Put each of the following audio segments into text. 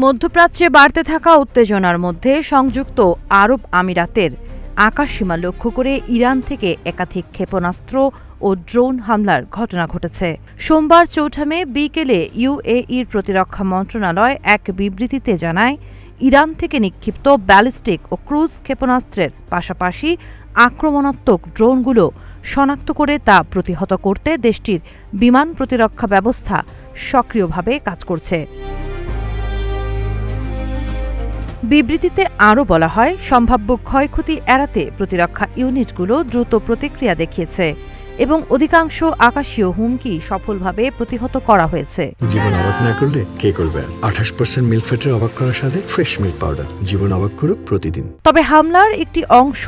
মধ্যপ্রাচ্যে বাড়তে থাকা উত্তেজনার মধ্যে সংযুক্ত আরব আমিরাতের আকাশসীমা লক্ষ্য করে ইরান থেকে একাধিক ক্ষেপণাস্ত্র ও ড্রোন হামলার ঘটনা ঘটেছে। সোমবার ৪ মে বিকেলে ইউএইর প্রতিরক্ষা মন্ত্রণালয় এক বিবৃতিতে জানায়, ইরান থেকে নিক্ষিপ্ত ব্যালিস্টিক ও ক্রুজ ক্ষেপণাস্ত্রের পাশাপাশি আক্রমণাত্মক ড্রোনগুলো শনাক্ত করে তা প্রতিহত করতে দেশটির বিমান প্রতিরক্ষা ব্যবস্থা সক্রিয়ভাবে কাজ করছে। বিবৃতিতে আরও বলা হয়, সম্ভাব্য ক্ষয়ক্ষতি এড়াতে প্রতিরক্ষা ইউনিটগুলো দ্রুত প্রতিক্রিয়া দেখিয়েছে এবং অধিকাংশ আকাশীয় হুমকি সফলভাবে প্রতিহত করা হয়েছে। জীবন অবাক না করলে কে করবে? 28% মিল্ক ফ্যাটের অবাক করার সাথে ফ্রেশ মিল্ক পাউডার। জীবন অবাক করুক প্রতিদিন। তবে হামলার একটি অংশ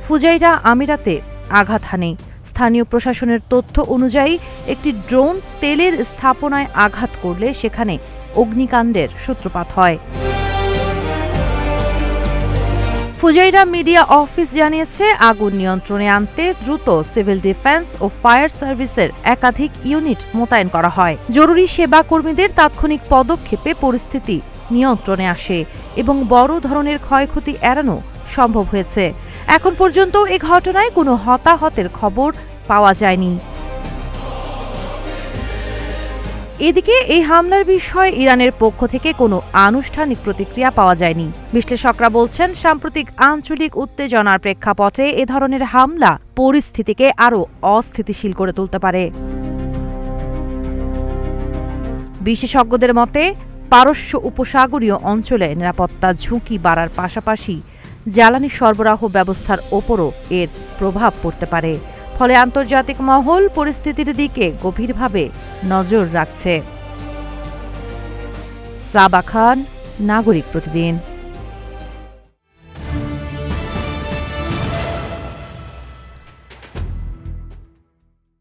ফুজাইরা আমিরাতে আঘাত হানে। স্থানীয় প্রশাসনের তথ্য অনুযায়ী একটি ড্রোন তেলের স্থাপনায় আঘাত করলে সেখানে অগ্নিকাণ্ডের সূত্রপাত হয়। ফুজাইরা মিডিয়া অফিস জানিয়েছে, আগুন নিয়ন্ত্রণে আনতে দ্রুত সিভিল ডিফেন্স ও ফায়ার সার্ভিসের একাধিক ইউনিট মোতায়েন করা হয়। জরুরি সেবা কর্মীদের তাৎক্ষণিক পদক্ষেপে পরিস্থিতি নিয়ন্ত্রণে আসে এবং বড় ধরনের ক্ষয়ক্ষতি এড়ানো সম্ভব হয়েছে। এখন পর্যন্ত এ ঘটনায় কোনো হতাহতের খবর পাওয়া যায়নি। এদিকে এই হামলার বিষয়ে ইরানের পক্ষ থেকে কোনো আনুষ্ঠানিক প্রতিক্রিয়া পাওয়া যায়নি। বিশ্লেষকরা বলছেন, সাম্প্রতিক আঞ্চলিক উত্তেজনার প্রেক্ষাপটে এ ধরনের হামলা পরিস্থিতিকে আরও অস্থিতিশীল করে তুলতে পারে। বিশেষজ্ঞদের মতে, পারস্য উপসাগরীয় অঞ্চলে নিরাপত্তা ঝুঁকি বাড়ার পাশাপাশি জ্বালানি সরবরাহ ব্যবস্থার ওপরও এর প্রভাব পড়তে পারে। ফলে আন্তর্জাতিক মহল পরিস্থিতির দিকে গভীরভাবে নজর রাখছে। সাবা খান, নাগরিক প্রতিদিন।